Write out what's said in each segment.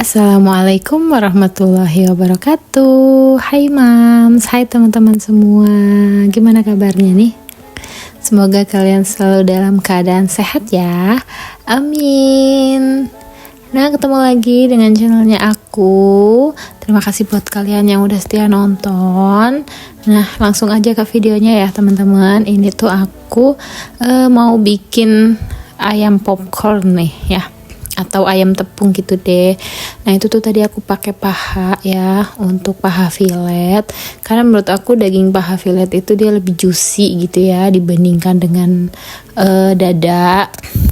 Assalamualaikum warahmatullahi wabarakatuh. Hai Mams, hai teman-teman semua. Gimana kabarnya nih? Semoga kalian selalu dalam keadaan sehat ya. Amin. Nah, ketemu lagi dengan channelnya aku. Terima kasih buat kalian yang udah setia nonton. Nah, langsung aja ke videonya ya teman-teman. Ini tuh aku mau bikin ayam popcorn nih ya, atau ayam tepung gitu deh. Nah, itu tuh tadi aku pakai paha ya, untuk paha fillet, karena menurut aku daging paha fillet itu dia lebih juicy gitu ya dibandingkan dengan dada.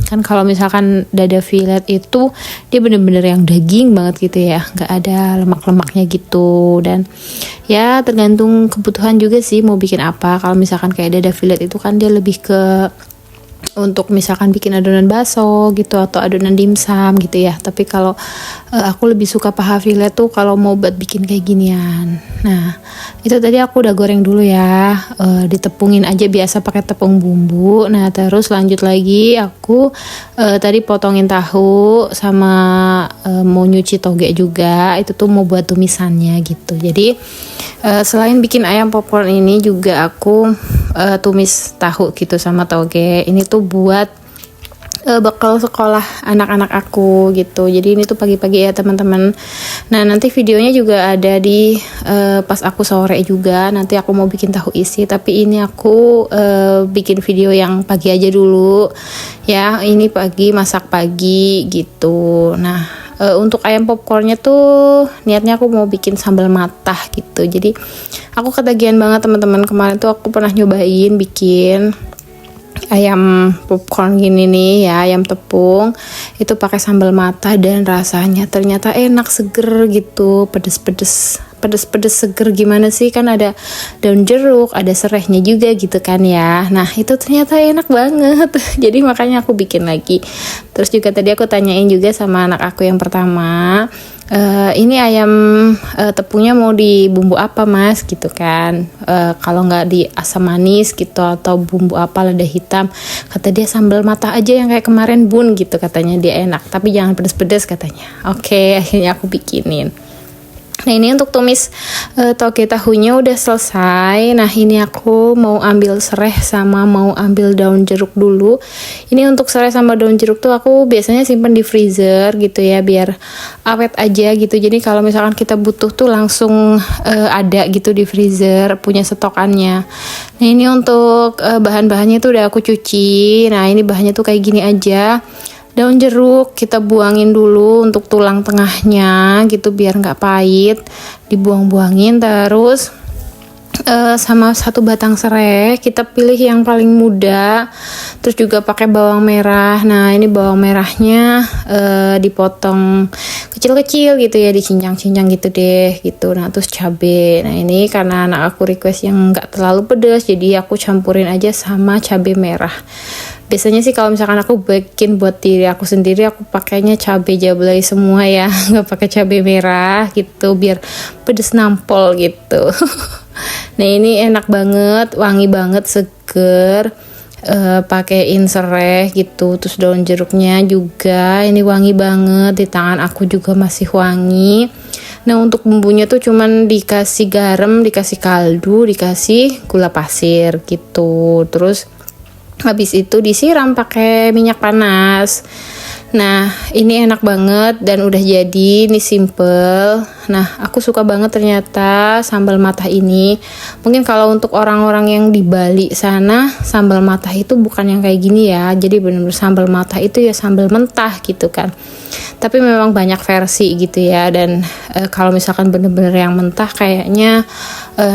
Kan kalau misalkan dada fillet itu dia bener-bener yang daging banget gitu ya, nggak ada lemak-lemaknya gitu. Dan ya tergantung kebutuhan juga sih mau bikin apa. Kalau misalkan kayak dada fillet itu kan dia lebih ke untuk misalkan bikin adonan bakso gitu atau adonan dimsum gitu ya. Tapi kalau aku lebih suka paha fillet tuh kalau mau buat bikin kayak ginian. Nah, itu tadi aku udah goreng dulu ya, ditepungin aja biasa pakai tepung bumbu. Nah, terus lanjut lagi aku tadi potongin tahu sama mau nyuci toge juga. Itu tuh mau buat tumisannya gitu. Jadi selain bikin ayam popcorn ini juga aku tumis tahu gitu sama toge. Ini tuh buat bekal sekolah anak-anak aku gitu. Jadi ini tuh pagi-pagi ya teman-teman. Nah, nanti videonya juga ada di pas aku sore juga. Nanti aku mau bikin tahu isi, tapi ini aku bikin video yang pagi aja dulu ya. Ini pagi, masak pagi gitu. Nah, untuk ayam popcornnya tuh niatnya aku mau bikin sambal matah gitu. Jadi aku ketagihan banget teman-teman. Kemarin tuh aku pernah nyobain bikin ayam popcorn gini nih ya, ayam tepung itu pakai sambal matah, dan rasanya ternyata enak, seger gitu, pedes-pedes seger gimana sih, kan ada daun jeruk, ada serehnya juga gitu kan ya. Nah, itu ternyata enak banget. Jadi makanya aku bikin lagi. Terus juga tadi aku tanyain juga sama anak aku yang pertama, ini ayam tepungnya mau di bumbu apa mas gitu kan, kalau nggak di asam manis gitu atau bumbu apa, lada hitam. Kata dia sambal matah aja yang kayak kemarin bun gitu, katanya dia enak, tapi jangan pedes-pedes katanya. Oke, akhirnya aku bikinin. Nah, ini untuk tumis toge tahunya udah selesai. Nah, ini aku mau ambil sereh sama mau ambil daun jeruk dulu. Ini untuk sereh sama daun jeruk tuh aku biasanya simpen di freezer gitu ya, biar awet aja gitu. Jadi kalau misalkan kita butuh tuh langsung ada gitu di freezer, punya stokannya. Nah, ini untuk bahan-bahannya tuh udah aku cuci. Nah, ini bahannya tuh kayak gini aja. Daun jeruk kita buangin dulu untuk tulang tengahnya gitu biar nggak pahit, dibuang-buangin. Terus sama satu batang serai, kita pilih yang paling muda. Terus juga pakai bawang merah. Nah, ini bawang merahnya dipotong kecil-kecil gitu ya, dicincang-cincang gitu deh gitu. Nah, terus cabai. Nah, ini karena anak aku request yang nggak terlalu pedas, jadi aku campurin aja sama cabai merah. Biasanya sih kalau misalkan aku bikin buat diri aku sendiri, aku pakainya cabai jablay semua ya, nggak pakai cabai merah gitu biar pedes nampol gitu. Nah, ini enak banget, wangi banget, seger. Pakein sereh gitu, terus daun jeruknya juga ini wangi banget, di tangan aku juga masih wangi. Nah, untuk bumbunya tuh cuman dikasih garam, dikasih kaldu, dikasih gula pasir gitu. Terus habis itu disiram pakai minyak panas. Nah, ini enak banget dan udah jadi, ini simple. Nah, aku suka banget ternyata sambal matah ini. Mungkin kalau untuk orang-orang yang di Bali sana, sambal matah itu bukan yang kayak gini ya. Jadi benar-benar sambal matah itu ya sambal mentah gitu kan. Tapi memang banyak versi gitu ya. Dan kalau misalkan benar-benar yang mentah kayaknya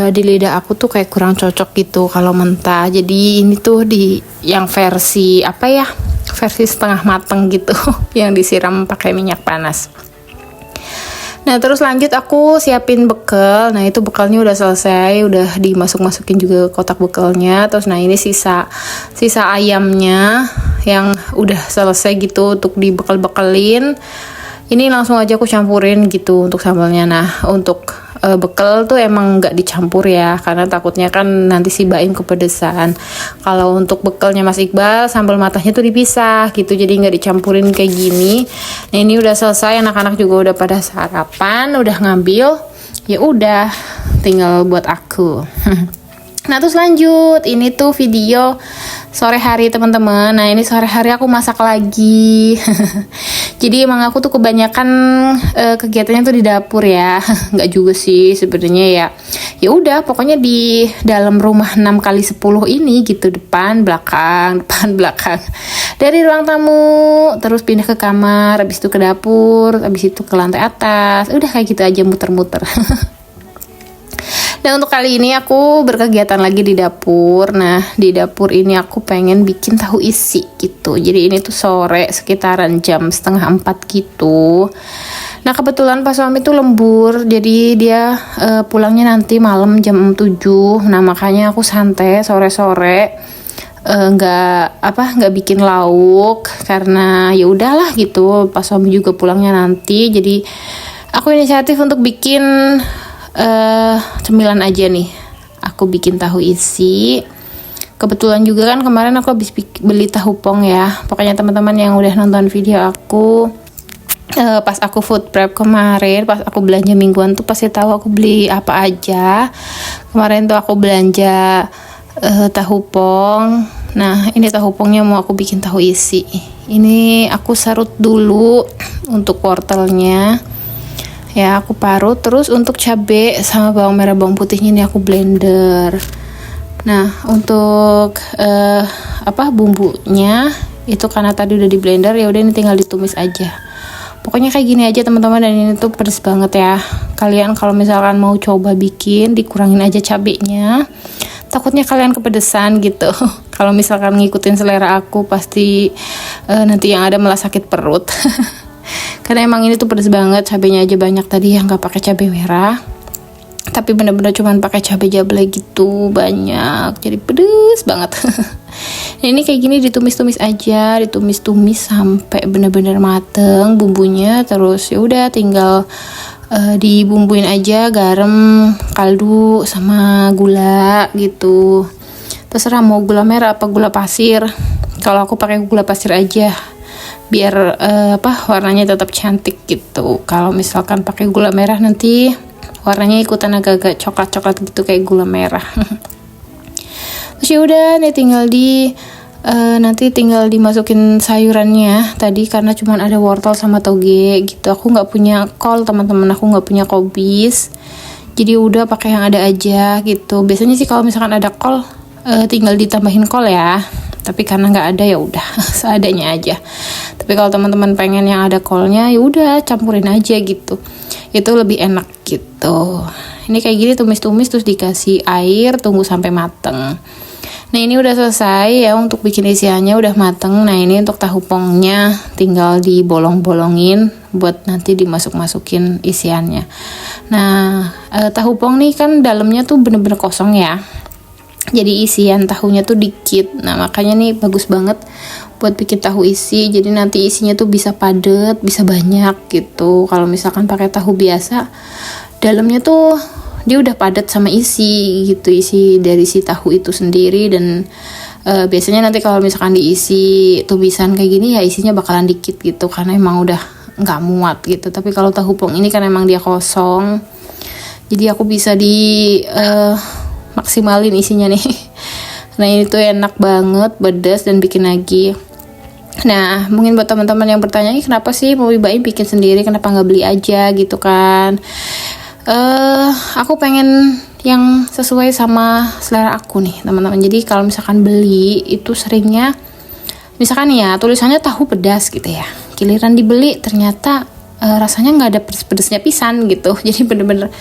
di lidah aku tuh kayak kurang cocok gitu kalau mentah. Jadi ini tuh di yang versi apa ya? Versi setengah mateng gitu yang disiram pakai minyak panas. Nah, terus lanjut aku siapin bekal. Nah, itu bekalnya udah selesai, udah dimasuk-masukin juga kotak bekalnya. Terus nah, ini sisa ayamnya yang udah selesai gitu untuk dibekal-bekalin. Ini langsung aja aku campurin gitu untuk sambalnya. Nah, untuk bekal tuh emang nggak dicampur ya, karena takutnya kan nanti si Baim kepedesan. Kalau untuk bekalnya Mas Iqbal, sambal matahnya tuh dipisah gitu, jadi nggak dicampurin kayak gini. Nah ini udah selesai, anak-anak juga udah pada sarapan, udah ngambil, ya udah tinggal buat aku. Nah terus lanjut, ini tuh video sore hari teman-teman. Nah ini sore hari aku masak lagi. Jadi emang aku tuh kebanyakan kegiatannya tuh di dapur ya. Nggak juga sih sebenarnya ya. Ya udah pokoknya di dalam rumah 6x10 ini gitu, depan belakang depan belakang. Dari ruang tamu terus pindah ke kamar, habis itu ke dapur, habis itu ke lantai atas. Udah kayak gitu aja muter-muter. Dan untuk kali ini aku berkegiatan lagi di dapur. Nah di dapur ini aku pengen bikin tahu isi gitu. Jadi ini tuh sore sekitaran jam 3:30 gitu. Nah kebetulan Pak suami tuh lembur, jadi dia pulangnya nanti malam jam 7. Nah makanya aku santai sore-sore, nggak bikin lauk karena ya udahlah gitu. Pak suami juga pulangnya nanti, jadi aku inisiatif untuk bikin cemilan aja nih. Aku bikin tahu isi. Kebetulan juga kan kemarin aku habis beli tahu pong ya. Pokoknya teman-teman yang udah nonton video aku pas aku food prep kemarin, pas aku belanja mingguan tuh pasti tahu aku beli apa aja. Kemarin tuh aku belanja tahu pong. Nah ini tahu pongnya mau aku bikin tahu isi. Ini aku serut dulu untuk wortelnya. Ya aku parut, terus untuk cabai sama bawang merah bawang putihnya ini aku blender. Nah untuk bumbunya itu karena tadi udah di blender, ya udah ini tinggal ditumis aja. Pokoknya kayak gini aja teman-teman, dan ini tuh pedes banget ya. Kalian kalau misalkan mau coba bikin, dikurangin aja cabenya. Takutnya kalian kepedesan gitu. Kalau misalkan ngikutin selera aku pasti nanti yang ada malah sakit perut. Karena emang ini tuh pedes banget, cabenya aja banyak tadi yang nggak pakai cabai merah, tapi bener-bener cuman pakai cabai jablay gitu banyak, jadi pedes banget. Ini kayak gini ditumis-tumis aja, ditumis-tumis sampai bener-bener mateng bumbunya, terus ya udah tinggal dibumbuin aja garam, kaldu sama gula gitu. Terserah mau gula merah apa gula pasir. Kalau aku pakai gula pasir aja, biar warnanya tetap cantik gitu. Kalau misalkan pakai gula merah nanti warnanya ikutan agak-agak coklat-coklat gitu kayak gula merah. Terus ya udah nih nanti tinggal dimasukin sayurannya tadi, karena cuma ada wortel sama toge gitu. Aku nggak punya kol teman-teman, aku nggak punya kobis, jadi udah pakai yang ada aja gitu. Biasanya sih kalau misalkan ada kol tinggal ditambahin kol ya, tapi karena nggak ada ya udah seadanya aja. Tapi kalau teman-teman pengen yang ada kolnya, ya udah campurin aja gitu, itu lebih enak gitu. Ini kayak gini tumis-tumis terus dikasih air, tunggu sampai mateng. Nah ini udah selesai ya, untuk bikin isiannya udah mateng. Nah ini untuk tahu pongnya tinggal dibolong-bolongin buat nanti dimasuk-masukin isiannya. Nah tahu pong nih kan dalamnya tuh bener-bener kosong ya, jadi isian tahunya tuh dikit. Nah makanya nih bagus banget buat bikin tahu isi, jadi nanti isinya tuh bisa padet, bisa banyak gitu. Kalau misalkan pakai tahu biasa, dalamnya tuh dia udah padat sama isi gitu, isi dari si tahu itu sendiri. Dan biasanya nanti kalau misalkan diisi tumisan kayak gini ya isinya bakalan dikit gitu, karena emang udah nggak muat gitu. Tapi kalau tahu pong ini kan emang dia kosong, jadi aku bisa maksimalin isinya nih. Nah ini tuh enak banget, pedas dan bikin lagi. Nah mungkin buat teman-teman yang bertanya, kenapa sih mau Baim bikin sendiri, kenapa nggak beli aja gitu kan? Aku pengen yang sesuai sama selera aku nih teman-teman. Jadi kalau misalkan beli itu seringnya misalkan ya tulisannya tahu pedas gitu ya, giliran dibeli ternyata rasanya nggak ada pedes-pedesnya pisan gitu. Jadi bener-bener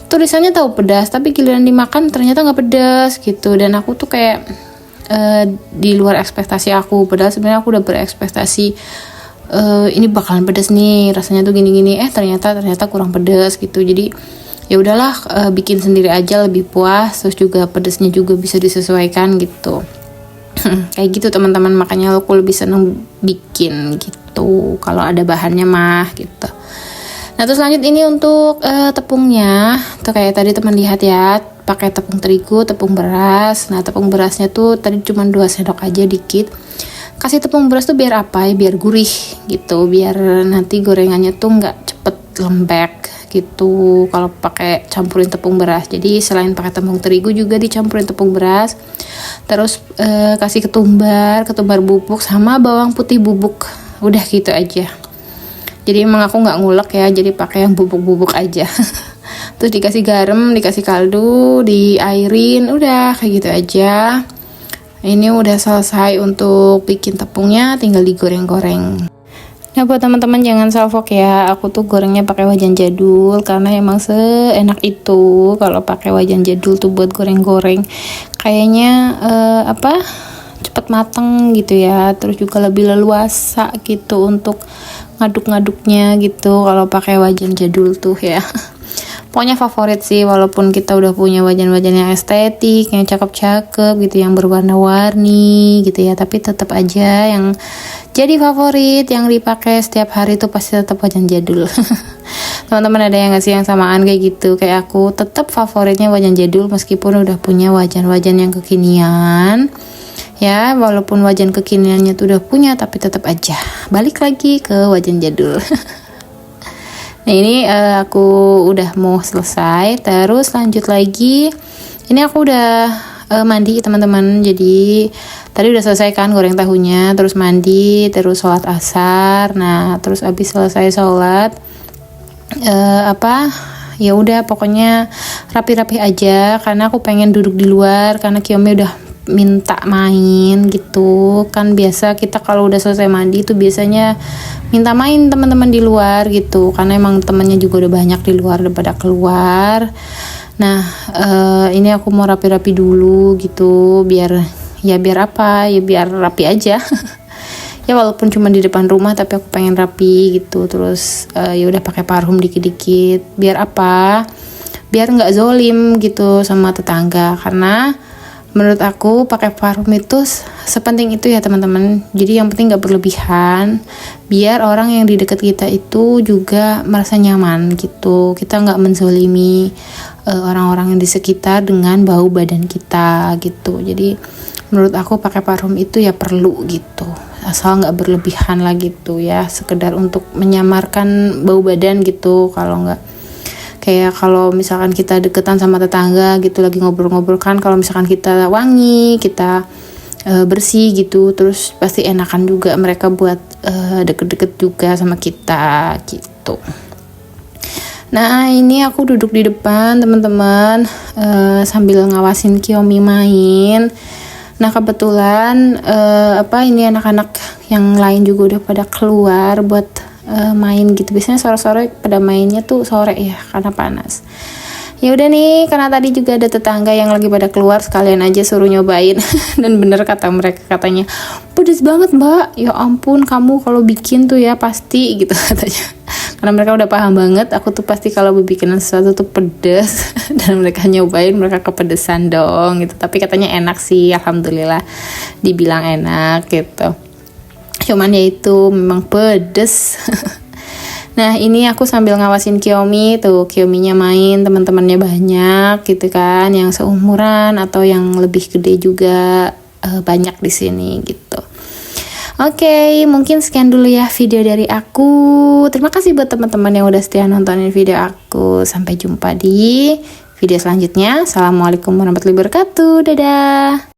tulisannya tahu pedas, tapi giliran dimakan ternyata nggak pedas gitu. Dan aku tuh kayak di luar ekspektasi aku, padahal sebenarnya aku udah berekspektasi ini bakalan pedas nih, rasanya tuh gini-gini, ternyata kurang pedas gitu. Jadi ya udahlah, bikin sendiri aja lebih puas, terus juga pedasnya juga bisa disesuaikan gitu. Kayak gitu teman-teman, makanya aku lebih seneng bikin gitu kalau ada bahannya mah gitu. Nah terus lanjut ini untuk tepungnya. Tuh kayak tadi teman lihat ya, pakai tepung terigu, tepung beras. Nah tepung berasnya tuh tadi cuma 2 sendok aja, dikit. Kasih tepung beras tuh biar apa ya, biar gurih gitu, biar nanti gorengannya tuh nggak cepet lembek gitu kalau pakai campurin tepung beras. Jadi selain pakai tepung terigu juga dicampurin tepung beras. Terus kasih ketumbar bubuk sama bawang putih bubuk. Udah gitu aja. Jadi emang aku nggak ngulek ya, jadi pakai yang bubuk-bubuk aja. Terus dikasih garam, dikasih kaldu, diairin, udah kayak gitu aja. Ini udah selesai untuk bikin tepungnya, tinggal digoreng-goreng. Nah buat teman-teman jangan salfok ya, aku tuh gorengnya pakai wajan jadul karena emang seenak itu kalau pakai wajan jadul tuh buat goreng-goreng. Kayaknya cepet mateng gitu ya, terus juga lebih leluasa gitu untuk ngaduk-ngaduknya gitu kalau pakai wajan jadul tuh ya. Pokoknya favorit sih, walaupun kita udah punya wajan-wajan yang estetik, yang cakep-cakep gitu, yang berwarna-warni gitu ya, tapi tetap aja yang jadi favorit yang dipakai setiap hari tuh pasti tetap wajan jadul. Teman-teman ada yang ngasih yang samaan kayak gitu, kayak aku tetap favoritnya wajan jadul meskipun udah punya wajan-wajan yang kekinian. Ya, walaupun wajan kekiniannya tuh udah punya, tapi tetap aja balik lagi ke wajan jadul. Nah ini aku udah mau selesai, terus lanjut lagi. Ini aku udah mandi teman-teman. Jadi tadi udah selesai kan goreng tahunya, terus mandi, terus sholat asar. Nah terus abis selesai sholat ya udah pokoknya rapi-rapi aja karena aku pengen duduk di luar karena Kiyomi udah minta main gitu kan. Biasa kita kalau udah selesai mandi tuh biasanya minta main teman-teman di luar gitu karena emang temannya juga udah banyak di luar, udah pada keluar. Nah ini aku mau rapi-rapi dulu gitu biar apa ya, biar rapi aja. Ya walaupun cuma di depan rumah tapi aku pengen rapi gitu. Terus ya udah pakai parfum dikit-dikit biar apa, biar nggak zolim gitu sama tetangga. Karena menurut aku pakai parfum itu sepenting itu ya teman-teman. Jadi yang penting gak berlebihan, biar orang yang di dekat kita itu juga merasa nyaman gitu. Kita gak menzolimi orang-orang yang di sekitar dengan bau badan kita gitu. Jadi menurut aku pakai parfum itu ya perlu gitu, asal gak berlebihan lah gitu ya, sekedar untuk menyamarkan bau badan gitu. Kalau gak kayak kalau misalkan kita deketan sama tetangga gitu lagi ngobrol-ngobrol kan, kalau misalkan kita wangi, kita bersih gitu, terus pasti enakan juga mereka buat deket-deket juga sama kita gitu. Nah ini aku duduk di depan teman-teman sambil ngawasin Kiyomi main. Nah kebetulan ini anak-anak yang lain juga udah pada keluar buat main gitu. Biasanya sore-sore pada mainnya tuh sore ya karena panas. Ya udah nih, karena tadi juga ada tetangga yang lagi pada keluar, sekalian aja suruh nyobain. Dan bener kata mereka, katanya pedes banget mbak, ya ampun kamu kalau bikin tuh ya pasti gitu katanya. Karena mereka udah paham banget aku tuh pasti kalau bikinan sesuatu tuh pedes. Dan mereka nyobain, mereka kepedesan dong gitu. Tapi katanya enak sih, alhamdulillah dibilang enak gitu. Cuman ya itu memang pedes. Nah ini aku sambil ngawasin Kiyomi tuh, Kiyominya main, teman-temannya banyak gitu kan, yang seumuran atau yang lebih gede juga banyak di sini gitu. Oke, mungkin sekian dulu ya video dari aku. Terima kasih buat teman-teman yang udah setia nontonin video aku. Sampai jumpa di video selanjutnya. Assalamualaikum warahmatullahi wabarakatuh. Dadah.